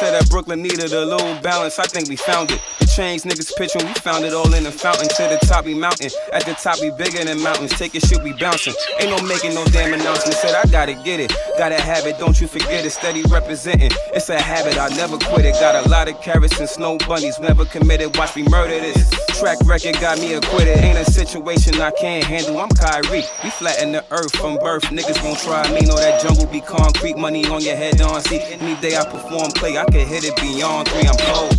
said that Brooklyn needed a little balance, I think we found it. The chains niggas pitching, we found it all in the fountain. To the top we mountain, at the top we bigger than mountains. Take your shit, we bouncing. Ain't no making no damn announcement. Said I gotta get it, gotta have it, don't you forget it. Steady representing, it's a habit, I never quit it. Got a lot of carrots and snow bunnies, never committed. Watch me murder this. Track record got me acquitted. Ain't a situation I can't handle. I'm Kyrie. We flatten the earth from birth. Niggas won't try me. Know that jungle be concrete. Money on your head, on. See, any day I perform play, I can hit it beyond 3. I'm cold.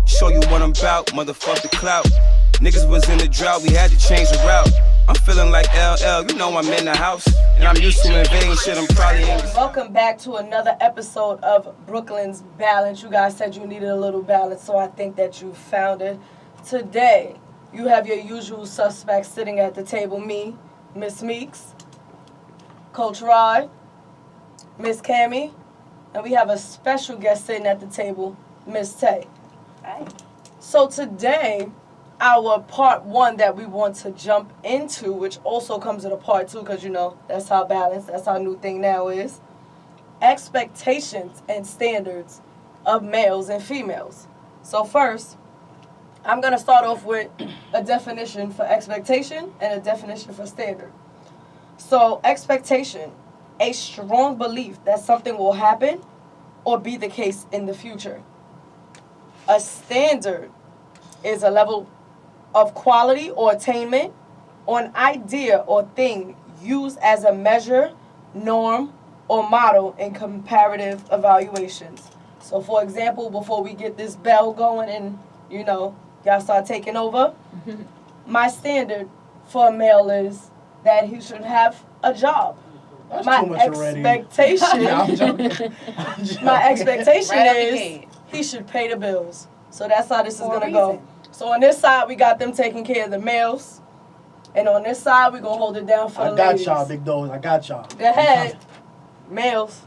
Show you what I'm about, motherfuck the clout. Niggas was in the drought, we had to change the route. I'm feeling like LL, you know I'm in the house. And I'm used to invading shit, I'm probably in. Welcome back to another episode of Brooklyn's Balance. You guys said you needed a little balance, so I think that you found it. Today, you have your usual suspects sitting at the table. Me, Miss Meekz, Coach Rod, Miss Cammy, and we have a special guest sitting at the table, Miss Tay. Hi. So today, our part 1 that we want to jump into, which also comes in a part 2, because you know, that's our balance, that's our new thing now is, expectations and standards of males and females. So first, I'm going to start off with a definition for expectation and a definition for standard. So expectation, a strong belief that something will happen or be the case in the future. A standard is a level of quality or attainment or an idea or thing used as a measure, norm, or model in comparative evaluations. So for example, before we get this bell going and, you know, y'all start taking over, my standard for a male is that he should have a job. That's my too much expectation, yeah, I'm joking. my expectation Right is he should pay the bills. So that's how this is For a gonna go. reason. So on this side, we got them taking care of the males, and on this side, we gonna hold it down for the I got ladies. y'all, big dogs. I got y'all. Go ahead, males.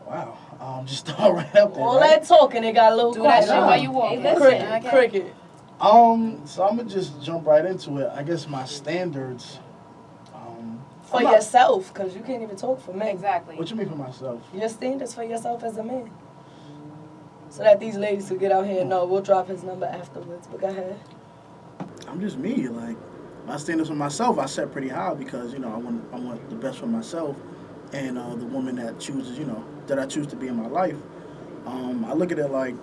Wow. Just start right up there. All right? that talking, it got a little Do that quiet. shit while you walk. Cricket, Listen, cricket. So I'm gonna just jump right into it. I guess my standards. For I'm not- yourself, because you can't even talk for men. Exactly. What you mean for myself? Your standards for yourself as a man. So that these ladies will get out here and know. We'll drop his number afterwards, but go ahead. I'm just me. Like my standards for myself, I set pretty high because you know I want the best for myself, and the woman that chooses, you know, that I choose to be in my life. I look at it like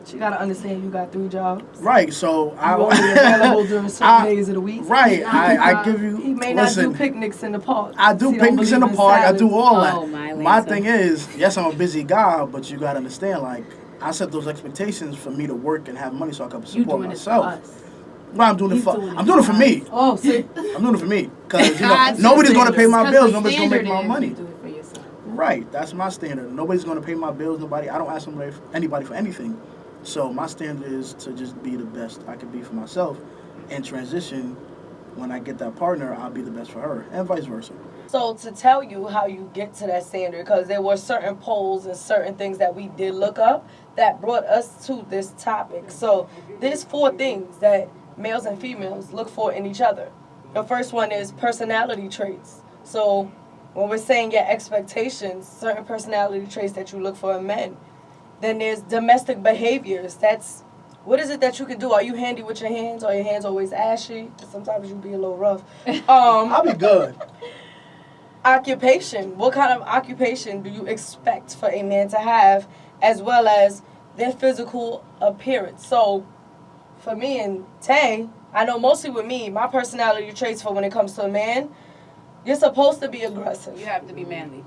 You gotta understand you got 3 jobs. right. So You only available during certain days of the week. Right. I give you. He may listen, not do picnics in the park. I do He don't picnics in the believe park. I salads. do all Oh, that. my My Lanta. thing is, yes, I'm a busy guy, but you gotta understand, like, I set those expectations for me to work and have money so I can You support doing this for myself. us. No, I'm doing it for. I'm doing it for me. Oh, see. I'm doing it for me because you know God's nobody's gonna pay my standards. bills. 'Cause the Nobody's gonna make standard my is money. you do it for yourself. Right. That's my standard. Nobody's gonna pay my bills. Nobody. I don't ask anybody for anything. So my standard is to just be the best I can be for myself, and transition. When I get that partner, I'll be the best for her, and vice versa. So to tell you how you get to that standard, because there were certain polls and certain things that we did look up that brought us to this topic. So there's 4 things that males and females look for in each other. The first one is personality traits. So when we're saying your expectations, certain personality traits that you look for in men. Then there's domestic behaviors. That's, what is it that you can do? Are you handy with your hands? Are your hands always ashy? Sometimes you be a little rough. I'll be good. Occupation. What kind of occupation do you expect for a man to have, as well as their physical appearance? So, for me and Tay, I know mostly with me, my personality traits for when it comes to a man, you're supposed to be aggressive. You have to be manly.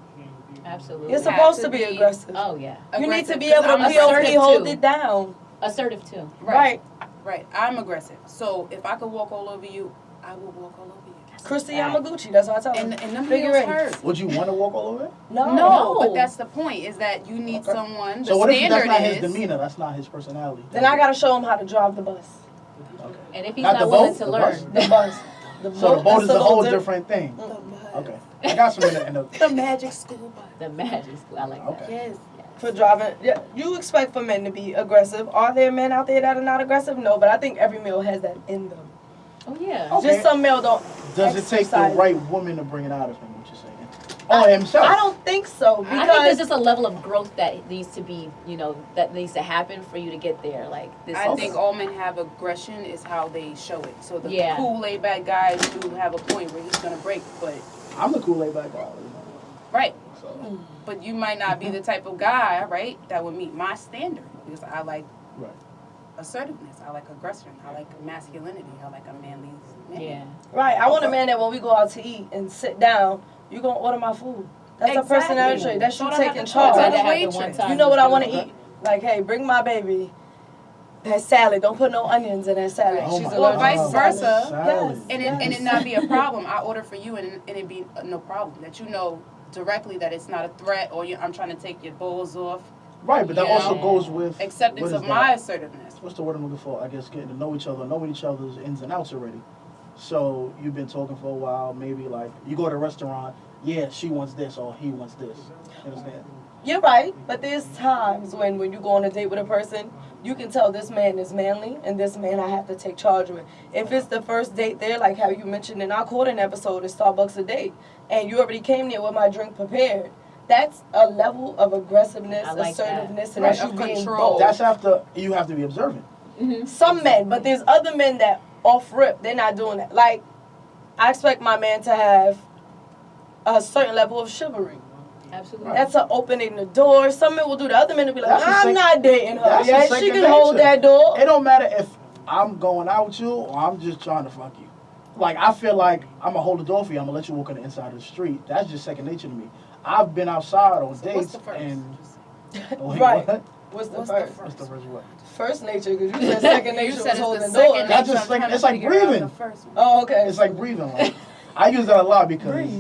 Absolutely. You're supposed to be aggressive. Oh, yeah. You need to be Aggressive, able to 'cause I'm POV, assertive hold too. it down. Assertive, too. Right. Right. I'm aggressive. So if I could walk all over you, I will walk all over you. Christy Yamaguchi, that's what I tell her. And them Figure heels it. hurt. Would you want to walk all over it? No. No, but that's the point, is that you need Okay. someone, the So what if standard that's not is... his demeanor? That's not his personality. Then I gotta show him how to drive the bus. Okay. And if he's Not not, the willing boat, to the learn, bus? The bus. The So the boat that's is a whole little different thing. Okay. I got some in the The magic school bus. the magic school, I like that. Okay. Yes. for driving. Yeah, you expect for men to be aggressive. Are there men out there that are not aggressive? No, but I think every male has that in them. Oh, yeah. Okay. Just some male don't. Does it take the exercise. right woman to bring it out of him? What you're saying? on himself. I don't think so I think there's because just a level of growth that needs to be, that needs to happen for you to get there. Like this. I is, think all men have aggression is how they show it. So the Yeah. cool laid back guys do have a point where he's gonna break, but I'm the Kool-Aid back guy. right. So, But you might not be the type of guy, right, that would meet my standard because I like right. assertiveness, I like aggression, I like masculinity, I like a manly man. Yeah. right. I want a man that when we go out to eat and sit down, you gonna order my food. That's a Exactly. personality trait. That's you Don't have taking to charge. talk That to the happened waitress. one time. You know what I want to Okay. eat? Like, hey, bring my baby that salad. Don't put no onions in that salad. Oh She's my Or allergic vice to versa. salad. Salad. Yes. And it not be a problem. I order for you and it be no problem. That you know directly that it's not a threat or I'm trying to take your balls off. Right, but that Yeah. also goes with Acceptance what is of that? my assertiveness. What's the word I'm looking for? I guess getting to know each other's ins and outs already. So you've been talking for a while. Maybe like you go to a restaurant. Yeah, she wants this or he wants this. You understand? You're right, but there's times when you go on a date with a person, you can tell this man is manly and this man I have to take charge with. If it's the first date there, like how you mentioned in our quarter episode, it's Starbucks a date, and you already came there with my drink prepared, that's a level of aggressiveness, I like that. assertiveness, and Right, that's you of being control. bold. That's after you have to be observant. Some men, but there's other men that off rip, they're not doing that. Like, I expect my man to have a certain level of chivalry. Absolutely. That's a opening the door. Some men will do. The other men will be like, That's a I'm sec- not dating her. that's a Yeah, she second can hold nature. that door. It don't matter if I'm going out with you or I'm just trying to fuck you. Like I feel like I'm gonna hold the door for you. I'm gonna let you walk on the inside of the street. That's just second nature to me. I've been outside on So dates what's the first? and wait, Right. what? What's the What's the first? first? What's the first what? First nature, because you said second You nature said was it's holding the the second door. That's nature. just I'm like- trying to it's like figure out breathing. the first one. Oh, okay. It's like breathing. Like, I use that a lot because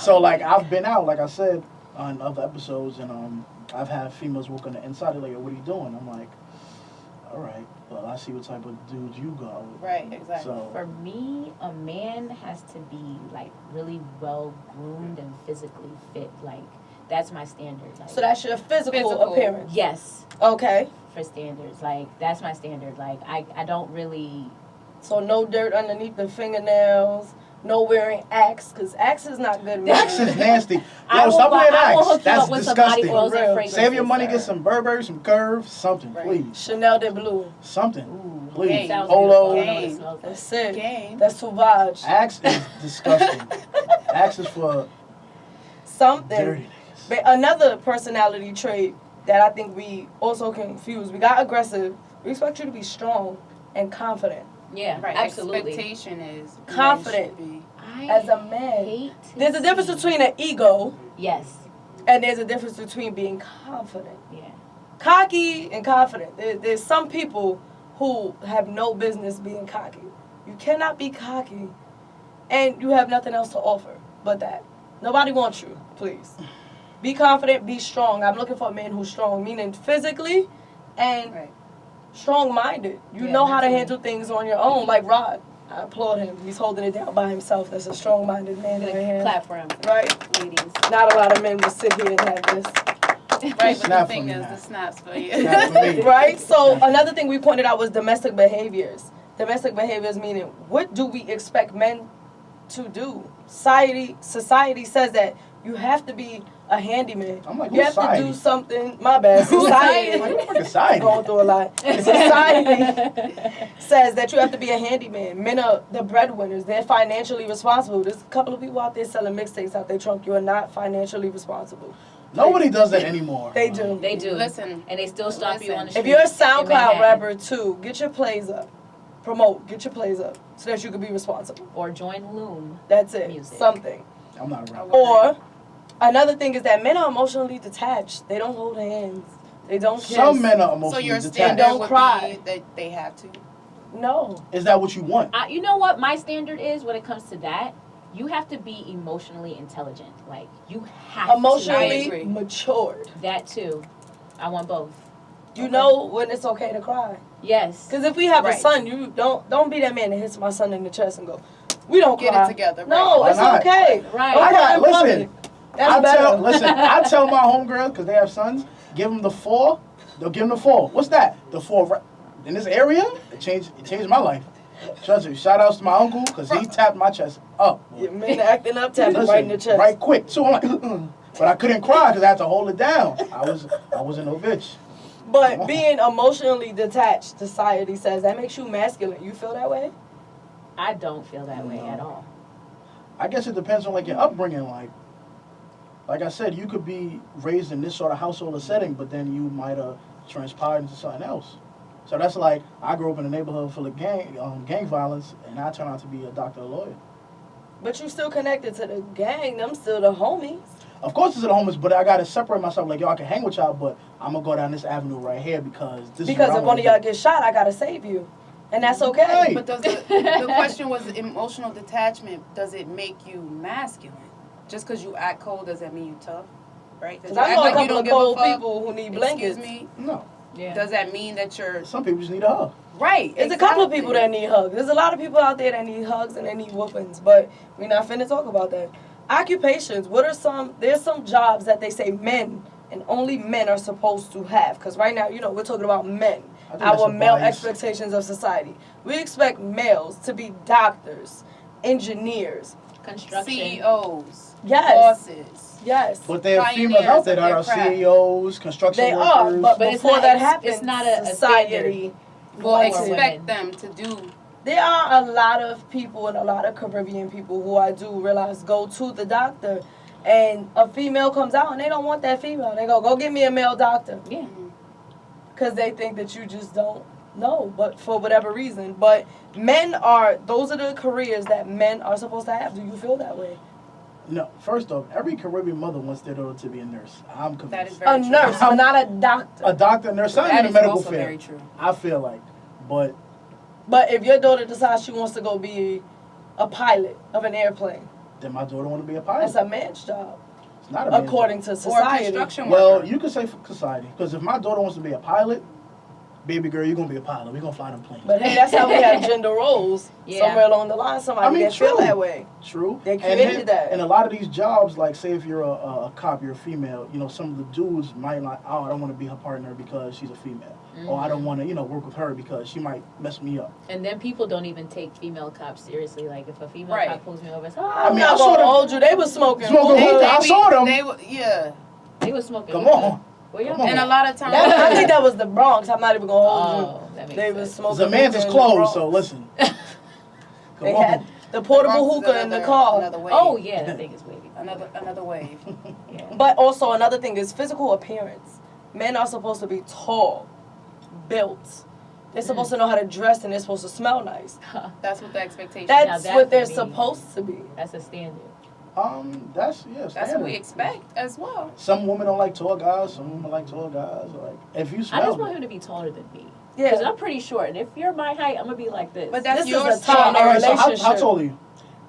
so like I've been out, like I said on other episodes, and I've had females walk on the inside. They're like, "What are you doing?" I'm like, "All right, well I see what type of dude you got." Right, exactly. So For me, a man has to be like really well groomed and physically fit. Like that's my standard. Like, So that's your physical Physical. appearance. yes, Okay. for standards. Like that's my standard. Like I don't really. So no dirt underneath the fingernails. No wearing Axe, because Axe is not good. Axe is nasty. I Yo, will stop buy- wearing I will Axe. hook you That's up with some body disgusting. oils For and real. fragrances. Save your money, sir. get some Burberry, some Curve, something, Right. please. Chanel de Blue. Something, Ooh, please. Game. sounds Polo. beautiful. I don't know what it Game. smells like. That's it. Game. That's Sauvage. Axe is disgusting. Axe is for Something. dirty niggas. But another personality trait that I think we also confuse. We got aggressive. We expect you to be strong and confident. Yeah, Right. absolutely. Expectation is men Confident. should be- I As a man, hate to there's a difference see- between an ego Yes. and there's a difference between being confident. Yeah. Cocky and confident. There's some people who have no business being cocky. You cannot be cocky and you have nothing else to offer but that. Nobody wants you, please. Be confident, be strong. I'm looking for a man who's strong, meaning physically and Right. strong-minded. You Yeah, know how to mentally. handle things on your own, like Rod. I applaud him. He's holding it down by himself. That's a strong-minded man right here. Clap for him, Right? ladies. Not a lot of men will sit here and have this. Right, but Snap the for thing me is, now. the snaps for you. Snap for me. Right? So another thing we pointed out was domestic behaviors. Domestic behaviors meaning, what do we expect men to do? Society says that you have to be a handyman. I'm like, you who's have to society? do something. My bad. Society. Like, what fucking side? Going through a lot. Society says that you have to be a handyman. Men are the breadwinners. They're financially responsible. There's a couple of people out there selling mixtapes out their trunk. You are not financially responsible. Nobody does that anymore. They do. They do. Listen. And they still stop you on the street. If you're a in SoundCloud Manhattan. rapper too, get your plays up. Promote. Get your plays up so that you can be responsible. Or join Loom. That's it. Music. Something. I'm not a rapper. Or another thing is that men are emotionally detached. They don't hold hands. They don't kiss. Some men are So emotionally your detached. standard Don't would cry. be that they have to. No. Is that what you want? You know what my standard is when it comes to that? You have to be emotionally intelligent. Like, you have I Emotionally agree. matured. to. That too. I want both. You know when it's okay to cry. Yes. Because if we have a Right. son, you don't be that man that hits my son in the chest and go, we don't Get cry. it together. No, Why it's not? okay. Right. Don't I cry got- in listen, public. That's better. I tell my homegirls, because they have sons, give them the 4. They'll give them the 4. What's that? The 4 in this area? It changed my life. Trust me. Shout outs to my uncle because he tapped my chest up. Yeah, men acting up, tapping Listen, right in the chest. right quick. So I'm like, but I couldn't cry because I had to hold it down. I wasn't no bitch. But being emotionally detached, society says that makes you masculine. You feel that way? I don't feel that way No. at all. I guess it depends on like your upbringing. Like I said, you could be raised in this sort of household or setting, but then you might have transpired into something else. So that's like I grew up in a neighborhood full of gang violence, and I turned out to be a doctor or lawyer. But you still connected to the gang. Them still the homies. Of course, it's the homies, but I gotta separate myself. Like, yo, I can hang with y'all, but I'm gonna go down this avenue right here because this. Because is if one of y'all gets shot, I gotta save you, and that's okay. Right. But the question was emotional detachment. Does it make you masculine? Just because you act cold doesn't mean you tough, right? Because I know a couple of cold people who need blankets. Excuse me. No, Yeah. Does that mean that you're some people just need a hug. right? There's a couple of people that need hugs. There's a lot of people out there that need hugs and they need whoopings, but we're not finna talk about that. Occupations. There's some jobs that they say men and only men are supposed to have. Because right now, we're talking about men. I think that's Our a male bias. expectations of society. We expect males to be doctors, engineers. Construction. CEOs, Yes. bosses. Yes. But there are Pioneers females out there that of are their craft. CEOs, construction They workers. are, but But it's before not- that it's- happens, it's not a society. Will For expect women. them to do. There are a lot of people and a lot of Caribbean people who I do realize go to the doctor and a female comes out and they don't want that female. They go get me a male doctor. Yeah. Because they think that you just don't know, but for whatever reason. But those are the careers that men are supposed to have. Do you feel that way? No, first off, every Caribbean mother wants their daughter to be a nurse. I'm convinced. That is very A true. nurse, but not a doctor. A doctor, a nurse, something That in the is medical also field. very true. I feel like, but But if your daughter decides she wants to go be a pilot of an airplane, then my daughter want to be a pilot. that's a man's job, It's not a man's according job. to Or a society. construction Well, worker. you could say for society, because if my daughter wants to be a pilot, baby girl, you're gonna be a pilot. We're gonna fly them planes. But hey, that's how we have gender roles. Yeah. Somewhere along the line, somebody that feel that way. True. They And created that. And a lot of these jobs, like say if you're a cop, you're a female, some of the dudes might like, oh, I don't want to be her partner because she's a female. Or I don't want to, work with her because she might mess me up. And then people don't even take female cops seriously. Like if a female Right. cop pulls me over, it's, I'm mean, I not saw gonna them- hold you. They was smoking. Smoking hookah. hookah. I saw them. Yeah. they was smoking. Come hookah. on. Where y'all Come on. And a lot of times. I think that was the Bronx. I'm not even gonna hold Oh, that you. makes They sense. was smoking. Zamans is hookah in the closed, Bronx. so listen. They Come had on. the portable Bronx is hookah in the another- car. Another wave. Oh yeah, that thing is wavy. Another wave. Yeah. But also another thing is physical appearance. Men are supposed to be tall, built. They're supposed to know how to dress and they're supposed to smell nice. That's what the expectation. That's that what they're for me- supposed to be. That's a standard. That's That's standard. what we expect as well. Some women don't like tall guys. Some women like tall guys. Like if you I smell just want it. him to be taller than me. Yeah. Because I'm pretty short, and if you're my height, I'm gonna be like this. But that's This your is a time standard. in a So how relationship. tall are you?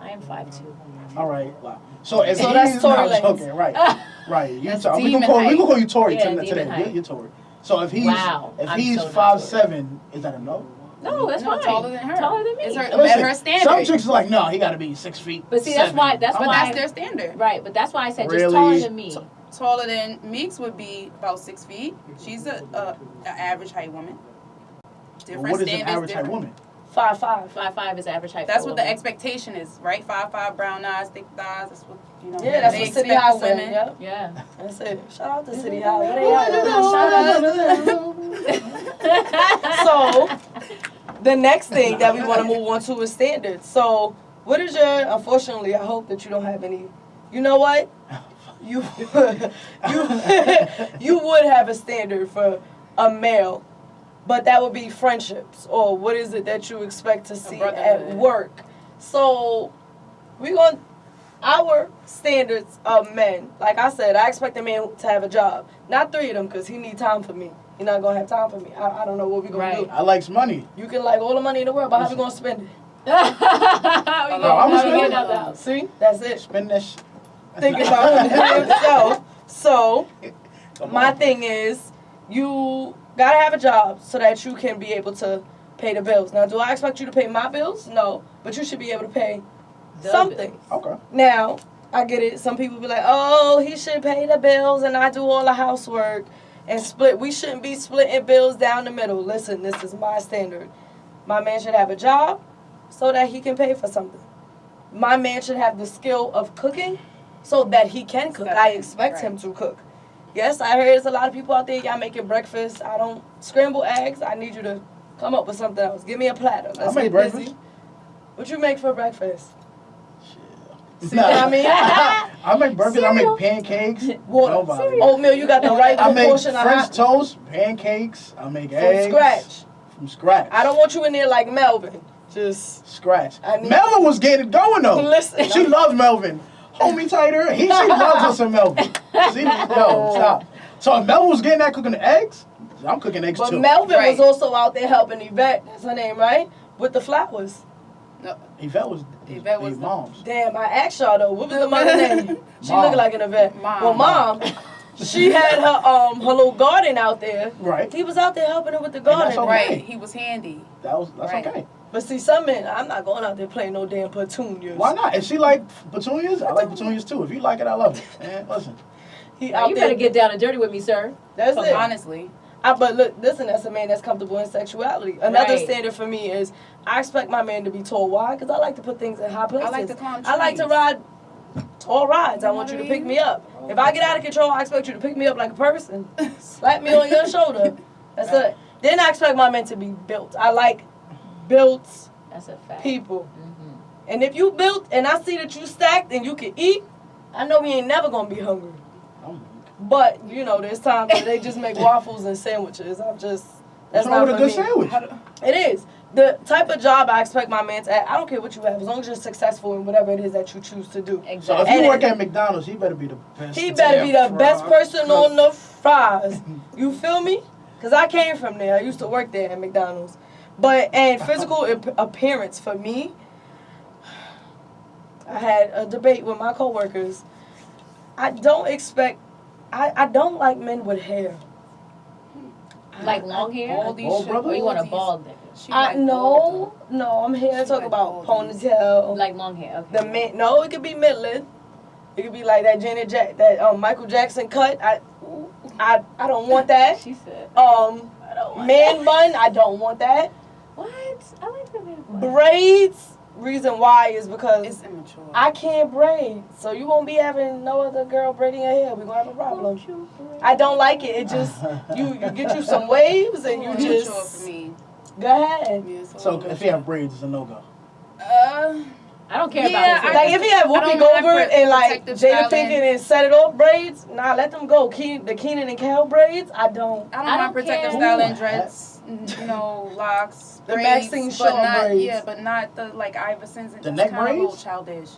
I am 5'2". All right. Wow. So if So he's that's Tory not Lanez. joking, right? Right. You That's we demon gonna height. call you Tory Yeah, today. demon height. You're Tory. So if he's Wow, if I'm he's so not 5'7", is that a no? No, that's No, fine. taller than her. Taller than me. It's her, And listen, met her standard. some chicks are like, no, he got to be 6 feet. But see, that's 7. why- that's I'm But why- like, that's their standard. Right, but that's why I said just Really? taller than me. Taller than Meekz would be about 6 feet. She's a average height woman. Different what is an standards. average height different. woman? 5'5". 5'5" is average height. That's for a what the woman. expectation is, right? 5'5", brown eyes, thick thighs. That's what Yeah, that's they what City expect High for said. women. Yep. Yeah. That's it. Shout out to City High. Where they at? So, the next thing that we want to move on to is standards. So, what is your, unfortunately, I hope that you don't have any, you know what? You you would have a standard for a male, but that would be friendships, or what is it that you expect to see at brotherhood. work? So, our standards of men, like I said, I expect a man to have a job. Not 3 of them, because he need time for me. He not going to have time for me. I don't know what we going Right. to do. I likes money. You can like all the money in the world, but how we going to spend it? I'm How we spending getting it. out the house? See? That's it. Spend that shit. Think about himself. So, Come my on. thing is, you got to have a job so that you can be able to pay the bills. Now, do I expect you to pay my bills? No. But you should be able to pay The something. Okay. Now, I get it. Some people be like, oh, he should pay the bills and I do all the housework and split. We shouldn't be splitting bills down the middle. Listen, this is my standard. My man should have a job. so that he can pay for something. My man should have the skill of cooking so that he can cook. I expect him to cook. Yes, I heard there's a lot of people out there, y'all making breakfast. I don't scramble eggs. I need you to come up with something else. Give me a platter. Let's make get breakfast. busy. What you make for breakfast? See Nah. what I mean? I make burgers. I Cereal. make pancakes. Water. Nobody. Oatmeal, you got the right I make proportion of French hot toast, pancakes. I make from eggs. scratch. From scratch. I don't want you in there like Melvin. Just Scratch. I need- Melvin was getting it going though. Listen. She loves Melvin. Hold me tighter. She loves us some Melvin. See, yo, stop. So if Melvin was getting that cooking the eggs, I'm cooking eggs But too. Melvin Right. was also out there helping Yvette, that's her name, right? With the flowers. No, Yvette was Yvette was his the- mom's. Damn, I asked y'all though, what was the mother name? She Mom. looked like an Yvette. Mom. Well, mom, she had her little garden out there. Right. He was out there helping her with the that's garden. okay. right. He was handy. That's Right. okay. But see, some men, I'm not going out there playing no damn petunias. Why not? If she like petunias, I like petunias too. If you like it, I love it. And listen, He Now, out you there. better get down and dirty with me, sir. That's it. Honestly. But look, listen, that's a man that's comfortable in sexuality. Another Right. standard for me is I expect my man to be tall. Why? Because I like to put things in high places. I like to climb I like to trees. ride tall rides. I You want know you to what I pick mean? me up. If I get out of control, I expect you to pick me up like a person. Slap me on your shoulder. That's it. Then I expect my man to be built. I like built That's a fact. people. Mhm. And if you built and I see that you stacked and you can eat, I know we ain't never gonna be hungry. I'm But you know, there's times where they just make waffles and sandwiches. That's what's not wrong with a for good me. sandwich? It is the type of job I expect my man to have. I don't care what you have, as long as you're successful in whatever it is that you choose to do. So if Exactly. you And- work at McDonald's, he better be the best. He better be the damn best fry person cook. on the fries. You feel me? Cause I came from there. I used to work there at McDonald's. And physical appearance for me, I had a debate with my coworkers. I don't like men with hair. Like long hair? All these Bald shit- brother? Or you want a these- bald nigga? She like bald, No, I'm here to She talk like about bald. ponytail. Like long hair, okay. The man, no, it could be Midland. It could be like that Michael Jackson cut. I don't want that. She said. Um, I don't want man that. bun, I don't want that. What? I like the man bun. Braids. Reason why is because It's immature. I can't braid, so you won't be having no other girl braiding your hair. We're gonna have a problem. Won't you braid? I don't like it. It just you get you some waves and you It's immature for just me. go ahead. Yeah, it's a So little if bit. he have braids, it's a no go. I don't care Yeah, about his Like hair. if he had I Whoopi don't mind Goldberg and like protective Jada styling. Pinkett and set it off braids, nah, let them go. The Keenan and Kel braids, I don't. I don't I mind don't protective care. styling, Ooh. dreads, locks, The braids, Maxine but Shaw not braids. but not the like Iversons and The that's neck kinda a little braids? childish.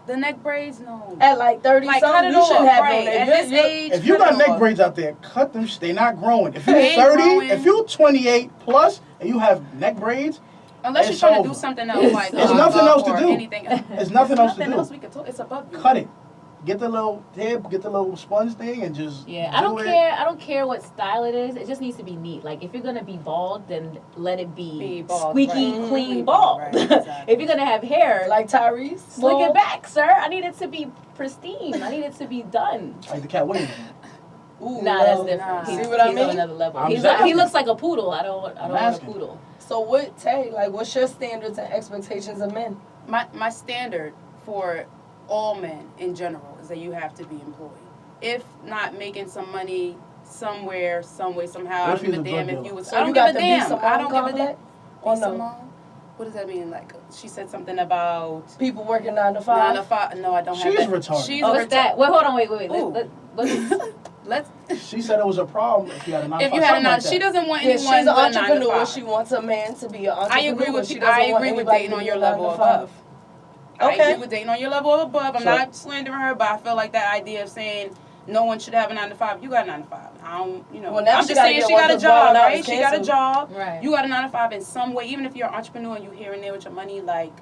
The neck braids, no. At like 30 Like cut something, it you shouldn't off, have right? no At neck. this age, If you cut got it neck off. braids out there, cut them. They not growing. If They you're ain't 30, growing. if you're 28 plus, and you have neck braids, Unless you're it's trying to over. do something else like There's nothing else to or do. anything. there's nothing else to Nothing do. else we can talk. It's above you. Cut it. Get the little tip, get the little sponge thing, and just Yeah, do I don't it. care. I don't care what style it is. It just needs to be neat. Like if you're gonna be bald, then let it be, Be bald, squeaky right. clean Clean bald. bald, right, exactly. If you're gonna have hair, Like Tyrese. slick Well, it back, sir. I need it to be pristine. I need it to be done. Like the cat Williams. Ooh, Nah, that's no. different. Nah. He's, See what I he's mean? on another level. I'm He's just like, he asking. looks like a poodle. I don't want a asking. poodle. So what, Tay, like what's your standards and expectations of men? My standard for all men in general is that you have to be employed. If not making some money somewhere, some way, somehow, I What if don't give a he's a drug damn if dealer? you was. So I don't you give got a the damn. B. Simone I don't give a damn. complex? Or B. no? Simone? What does that mean? Like she said something about People working 9 to 5. 9 to 5. No, I don't have She's that. retarded. She's Oh, what's that? Wait, hold on. Wait. Ooh. Let's. She said it was a problem if you had a 9 to If 5. you had a something nine, like she that. doesn't want Yeah, anyone she's an with a 9 to entrepreneur. 5. She wants a man to be an entrepreneur. I agree with She you. doesn't I want agree with anybody dating to on be your a 9 level to above. 5. I Okay. agree with dating on your level above. I'm So- not slandering her, but I feel like that idea of saying no one should have a 9 to 5. You got a 9 to 5. I don't, Well, now I'm she just gotta saying get she one got a 'cause Wild job, N' Out right? was She got a canceled. job. Right. You got a 9 to 5 in some way. Even if you're an entrepreneur and you here and there with your money, like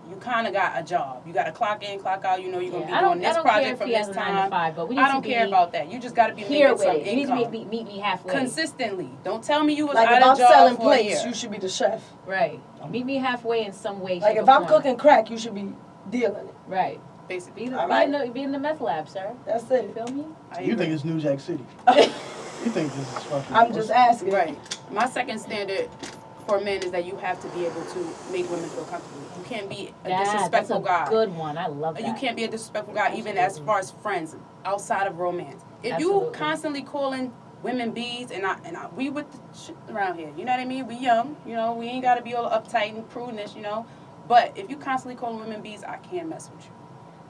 you kind of got a job. You got to clock in, clock out. You know you're gonna be doing this care project if from he this has a 9 to time. 5, but we need I don't to care be about that. You just got to be here making with some it. You need income to meet me halfway. consistently. Don't tell me you was Like out if I'm of job selling for a plates, year. you should be the chef. Right. Meet me halfway in some way. Like shape, if or I'm form. cooking crack, you should be dealing it. Right. Basically, Be, All be, right. be in the meth lab, sir. That's You it. feel me? I You agree. think it's New Jack City. You think this is fucking. I'm just asking. Right. My second standard for men is that you have to be able to make women feel comfortable. You can't be a That's disrespectful a guy. good one. I love that. You can't be a disrespectful guy even as far as friends outside of romance. If Absolutely. you constantly calling women bees and we with the shit around here, you know what I mean? We young, you know, we ain't gotta be all uptight and prudenish, you know. But if you constantly calling women bees, I can't mess with you.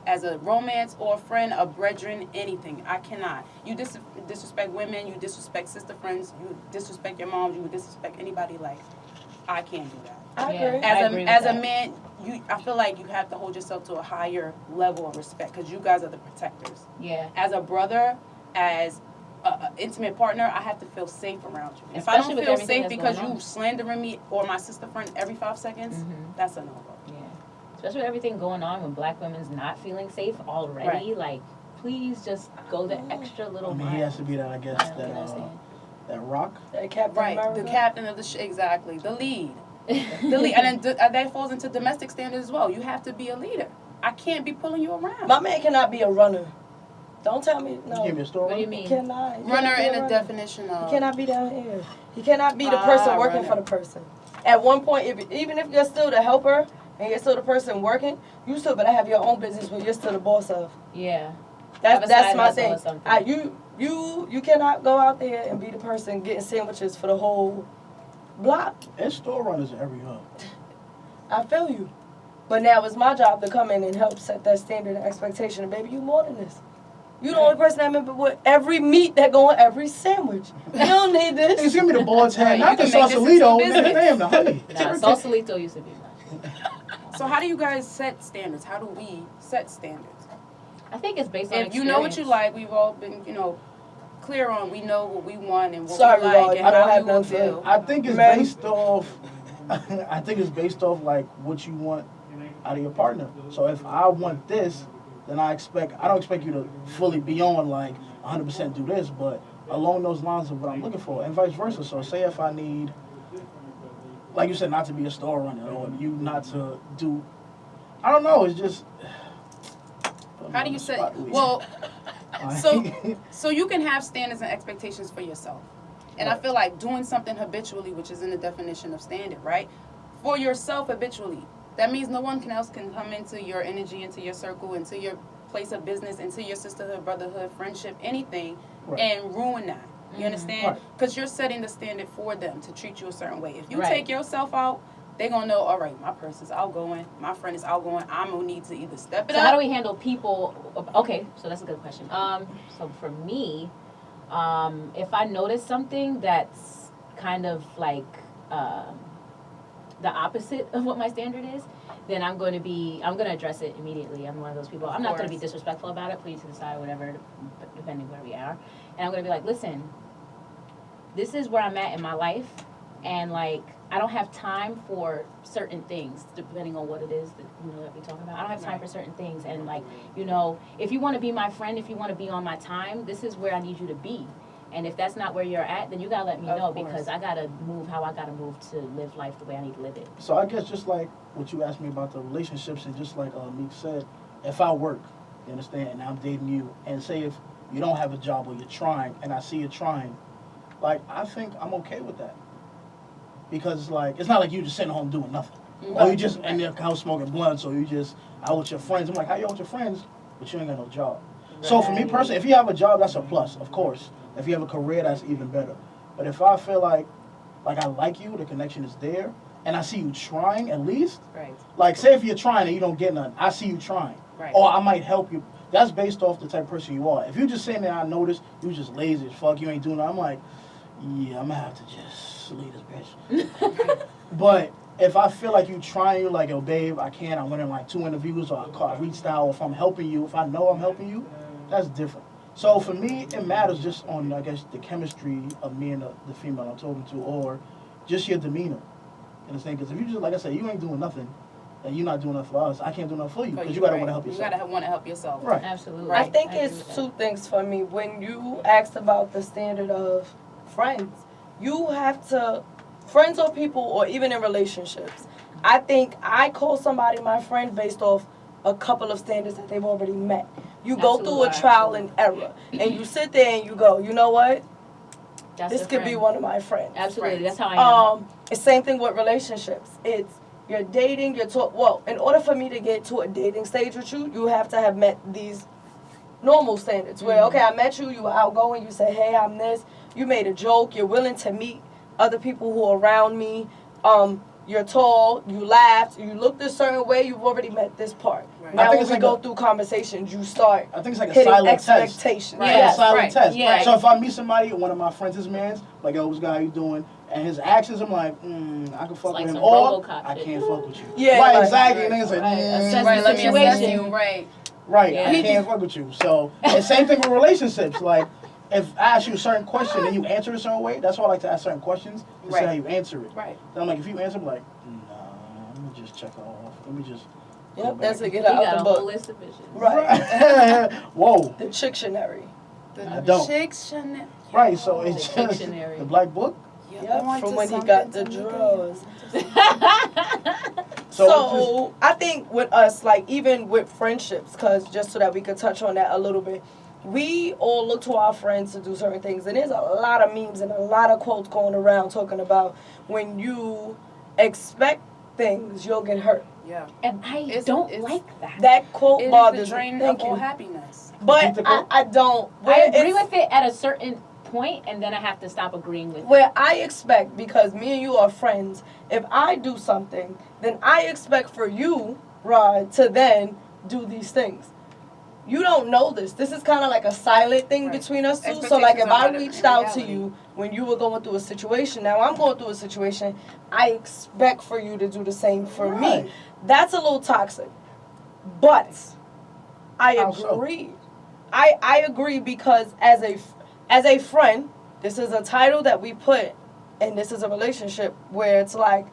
As a romance or a friend, a brethren, anything, I cannot. You disrespect women, you disrespect sister friends, you disrespect your moms, you would disrespect anybody. Like, I can't do that. I Yeah. agree. I agree with As a that. man, I feel like you have to hold yourself to a higher level of respect because you guys are the protectors. Yeah. As a brother, as an intimate partner, I have to feel safe around you. If Especially I with don't feel everything safe that's because going on. you slandering me or my sister friend every 5 seconds, Mhm. that's a no-go. Yeah. Especially with everything going on when black women's not feeling safe already. Like, please just go the extra little I mean, mile. he has to be that, I guess, You know what I'm saying? that rock. Captain Right, America. the captain of the exactly, the lead. The lead, and then that falls into domestic standards as well. You have to be a leader. I can't be pulling you around. My man cannot be a runner. Don't tell me no. You give me a story. What do you He mean? cannot. He Runner cannot be in a runner. definition of. He cannot be down here. He cannot be the person working runner. for the person. At one point, even if you're still the helper and you're still the person working, you still better have your own business where you're still the boss of. Yeah. Have a That's side my hustle thing. or something. You cannot go out there and be the person getting sandwiches for the whole block. There's store runners in every hood. I feel you. But now it's my job to come in and help set that standard and expectation. And baby, you more than this. You the only person that remember with every meat that go on every sandwich. You don't need Hey, this. give me the board's Right, hand, not the you can make this into a Sausalito. business. Damn, the honey. Nah, Sausalito used to be mine. So how do you guys set standards? How do we set standards? I think it's based on If you know what you experience. like, we've all been, clear on. We know what we want and what Sorry, we like Rod, and I don't how have we will none for feel. I think it's Man. based off. I think it's based off like what you want out of your partner. So if I want this, then I don't expect you to fully be on like 100% do this, but along those lines of what I'm looking for, and vice versa. So say if I need, like you said, not to be a store runner or you not to do, I don't know. It's just. How do you set? Spot, Louise. Well, Alright. so you can have standards and expectations for yourself, and I feel like doing something habitually, which is in the definition of standard, right? For yourself habitually, that means no one else can come into your energy, into your circle, into your place of business, into your sisterhood, brotherhood, friendship, anything, Right. and ruin that. You understand? Right. Because you're setting the standard for them to treat you a certain way. If you Right. take yourself out, they're gonna know, all right, my person's outgoing, my friend is outgoing, I'm gonna need to either step it So up. how do we handle people? Okay, so that's a good question. So for me, if I notice something that's kind of like the opposite of what my standard is, then I'm going to address it immediately. I'm one of those people. I'm not going to be course. disrespectful about it. Put you to the side, whatever, depending where we are. And I'm going to be like, listen, this is where I'm at in my life, and like I don't have time for certain things, depending on what it is that that we talking about. I don't have time for certain things, and like if you want to be my friend, if you want to be on my time, this is where I need you to be. And if that's not where you're at, then you gotta let me Of know course. because I gotta move how I gotta move to live life the way I need to live it. So I guess just like what you asked me about the relationships, and just like Meekz said, if I work, you understand, and I'm dating you, and say if you don't have a job or you're trying, and I see you trying, like I think I'm okay with that, because like it's not like you just sitting home doing nothing, or you just in your house smoking blunts, or you just out with your friends. I'm like, how you out with your friends, but you ain't got no job. So for me personally, if you have a job, that's a plus, of course. If you have a career, that's even better. But if I feel like I like you, the connection is there, and I see you trying at least, Right. like say if you're trying and you don't get none, I see you trying. Right. Or I might help you. That's based off the type of person you are. If you just sitting there, I notice you just lazy as fuck, you ain't doing nothing, I'm like, yeah, I'm gonna have to just leave this bitch. But if I feel like you trying, you're like, yo, babe, I went in like 2 interviews, or I reached out, or if I'm helping you, if I know I'm helping you, that's different. So for me, it matters just on, I guess, the chemistry of me and the female I'm talking to, or just your demeanor. You understand? Because if you just, like I said, you ain't doing nothing, and you're not doing nothing for us, I can't do nothing for you, because you gotta want to help yourself. You gotta want to help yourself. Right. Absolutely. I think agree it's with that. 2 things for me. When you asked about the standard of friends, you have to, friends or people, or even in relationships, I think I call somebody my friend based off a couple of standards that they've already met. You go through a Absolutely. trial and error, and you sit there and you go, you know what? That's This a could be friend. one of my friends. Absolutely, Friends. that's how I am. It's same thing with relationships. It's you're dating, you're talk. Well, in order for me to get to a dating stage with you, you have to have met these normal standards. Where okay, I met you, you were outgoing, you said, hey, I'm this. You made a joke. You're willing to meet other people who are around me. You're tall. You laughed. You looked a certain way. You've already met this part. Right. Now, I think when it's we like go a- through conversations, you start I think it's like a hitting silent test. expectations. Right. Yeah, Yes. silent right, test. yeah. So if I meet somebody, one of my friends, his man's, like, yo, what's guy, how you doing? And his actions, I'm like, I can fuck like with him. some Or RoboCop I shit. can't fuck with you. Yeah, right, like- exactly. Right. And niggas like, Right. Assess Right, the let me assess situation. you. Right. right, Yeah. I can't fuck with you. So, and same thing with relationships. Like, if I ask you a certain question and you answer a certain way, that's why I like to ask certain questions to see Right. how you answer it. Right. Then I'm like, if you answer, I'm like, nah, let me just check it off. Let me just. go Yep, that's back. to get You out got the a whole book. list of bitches. Right. Whoa. The Chictionary. I don't. Dictionary. Right, so it's The just dictionary. the black book. Yep, from when he got the drawers. So, So I think with us, like even with friendships, because just so that we could touch on that a little bit, we all look to our friends to do certain things, and there's a lot of memes and a lot of quotes going around talking about when you expect things, you'll get hurt. Yeah. And I It's- don't it's- like that. That quote It is bothers the drain me. Thank of all you. happiness. But Repeat the quote. I don't. I Where agree it's- with it at a certain point, and then I have to stop agreeing with it. Where I expect, because me and you are friends, if I do something, then I expect for you, Rod, to then do these things. You don't know this. This is kind of like a silent thing Right. between us two. So, like, if Expectations I are better reached in out to reality. you when you were going through a situation, now I'm going through a situation, I expect for you to do the same for Right. me. That's a little toxic. But I How so? agree. I agree because as a friend, this is a title that we put, and this is a relationship where it's like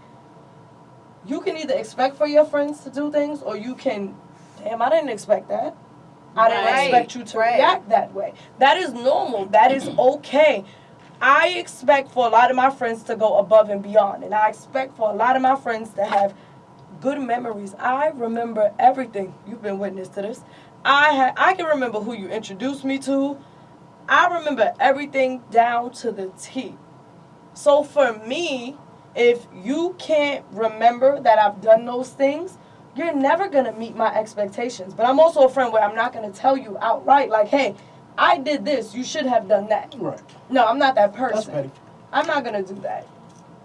you can either expect for your friends to do things, or you can, damn, I didn't expect that. I didn't Right, expect you to right. react that way. That is normal. That is okay. I expect for a lot of my friends to go above and beyond, and I expect for a lot of my friends to have good memories. I remember everything. You've been witness to this. I can remember who you introduced me to. I remember everything down to the T. So for me, if you can't remember that I've done those things, you're never going to meet my expectations. But I'm also a friend where I'm not going to tell you outright, like, hey, I did this. You should have done that. Right. No, I'm not that That's person. petty. I'm not going to do that.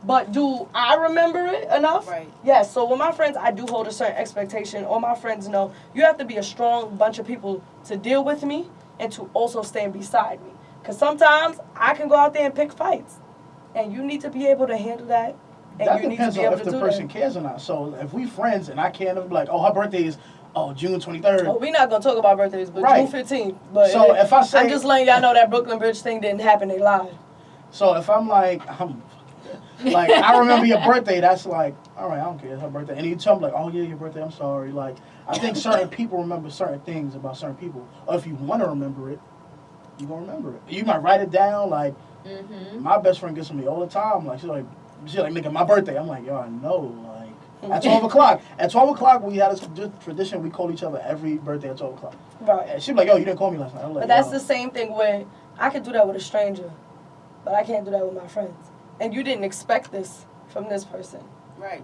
But do I remember it enough? Right. Yes. So with my friends, I do hold a certain expectation. All my friends know you have to be a strong bunch of people to deal with me and to also stand beside me. Because sometimes I can go out there and pick fights. And you need to be able to handle that. And That you need to depends be on able if to the do person that. cares or not. So if we friends and I can't be like, oh, her birthday is June 23rd. Oh, we're not going to talk about birthdays, but Right. June 15th. But So if I say- I'm just letting y'all know that Brooklyn Bridge thing didn't happen. They lied. So if I'm like, like I remember your birthday, that's like, all right, I don't care, it's her birthday. And you tell me like, oh yeah, your birthday, I'm sorry. Like, I think certain people remember certain things about certain people. Or if you want to remember it, you're going to remember it. You might write it down. Like, my best friend gets with me all the time. Like, she's like, nigga, my birthday. I'm like, yo, I know. Like, at 12 o'clock. At 12 o'clock, we had a tradition. We call each other every birthday at 12 o'clock. Right. And she'd be like, yo, you didn't call me last night. I'm like, But that's yo. the same thing where I could do that with a stranger, but I can't do that with my friends. And you didn't expect this from this person. Right.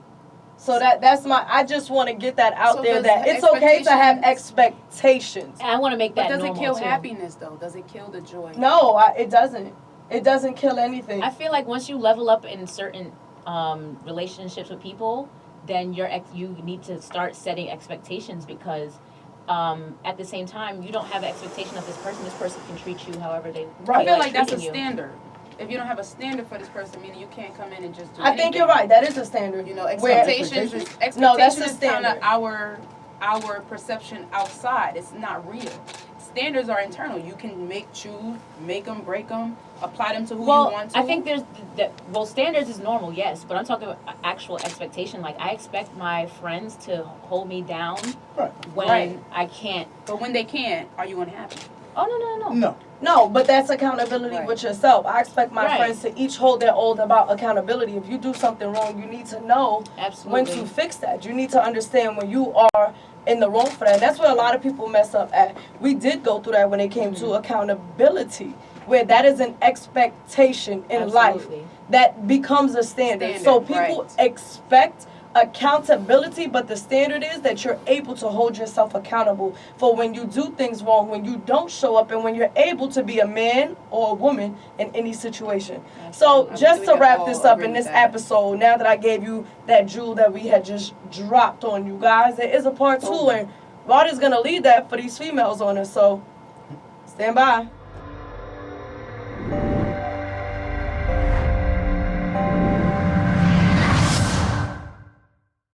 So that's I just want to get that out So there does that it's okay to have expectations. And I want to make But that does it normal kill too. happiness though? Does it kill the joy? No, it doesn't. It doesn't kill anything. I feel like once you level up in certain relationships with people, then you need to start setting expectations because at the same time, you don't have an expectation of this person. This person can treat you however they I feel like that's a treating you. standard. If you don't have a standard for this person, meaning you can't come in and just do I think you're right. That is a standard. You know, Where- expectations is No, that's the kind of standard. our perception outside. It's not real. Standards are internal. You can make them, break them, apply them to who you want to. I think standards is normal, yes, but I'm talking about actual expectation. Like, I expect my friends to hold me down Right. when Right. I can't. But when they can't, are you unhappy? Oh, no. No. No, but that's accountability Right. with yourself. I expect my Right. friends to each hold their own about accountability. If you do something wrong, you need to know Absolutely. when to fix that. You need to understand when you are in the wrong for that. That's where a lot of people mess up at. We did go through that when it came to accountability, where that is an expectation in life. Absolutely. that becomes a standard. So people right. expect accountability, but the standard is that you're able to hold yourself accountable for when you do things wrong, when you don't show up, and when you're able to be a man or a woman in any situation. So just to wrap this up in this episode, now that I gave you that jewel that we had just dropped on you guys, there is a part 2, and Rod is going to lead that for these females on us, so stand by.